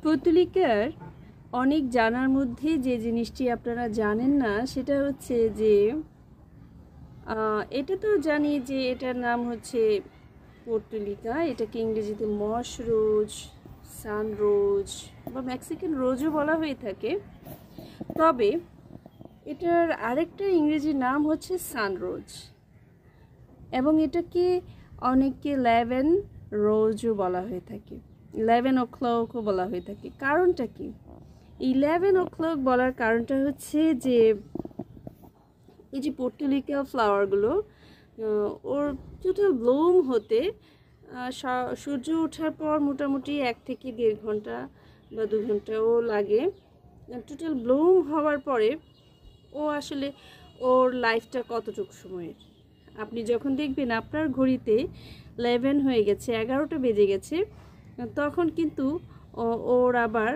পর্তুলিকার অনেক জানার মধ্যে যে জিনিসটি আপনারা জানেন না সেটা হচ্ছে যে এটা তো জানি যে এটার নাম হচ্ছে পর্তুলিকা। এটাকে ইংরেজিতে মস রোজ, সান রোজ বা মেক্সিকান রোজও বলা হয়ে থাকে। তবে এটার আরেকটা ইংরেজি নাম হচ্ছে সানরোজ এবং এটাকে অনেকে 11 রোজও বলা হয়ে থাকে, 11 o'clockও বলা হয়ে থাকে। কারণটা কি? 11 o'clock বলার কারণটা হচ্ছে যে এই যে পর্তুলিকা ফ্লাওয়ারগুলো ওর টোটাল ব্লুম হতে সূর্য ওঠার পর মোটামুটি 1 থেকে 1.5 ঘন্টা বা 2 ঘন্টাও লাগে। টোটাল ব্লুম হওয়ার পরে ও আসলে ওর লাইফটা কতটুকু সময়ের, আপনি যখন দেখবেন আপনার ঘড়িতে 11 হয়ে গেছে, 11টা বেজে গেছে, তখন কিন্তু ওর আবার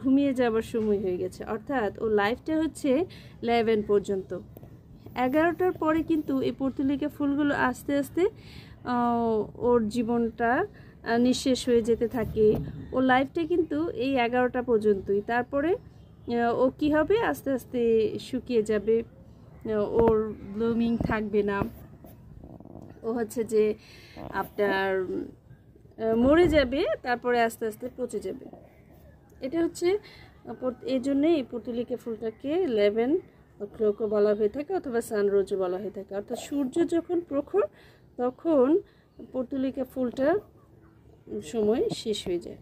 ঘুমিয়ে যাবার সময় হয়ে গেছে। অর্থাৎ ওর লাইফটা হচ্ছে 11 পর্যন্ত। 11টার পরে কিন্তু এই পর্তুলিকা ফুলগুলো আস্তে আস্তে ওর জীবনটা নিঃশেষ হয়ে যেতে থাকে। ওর লাইফটা কিন্তু এই 11টা পর্যন্তই। তারপরে ও কী হবে, আস্তে আস্তে শুকিয়ে যাবে, ওর ব্লুমিং থাকবে না, ও হচ্ছে যে আপনার মরে যাবে, তারপরে আস্তে আস্তে পচে যাবে। এটা হচ্ছে এই জন্যে এই পর্তুলিকা ফুলটাকে 11 o'clockও বলা হয়ে থাকে অথবা সানরোজও বলা হয়ে থাকে। অর্থাৎ সূর্য যখন প্রখর তখন পর্তুলিকা ফুলটা সময় শেষ হয়ে যায়।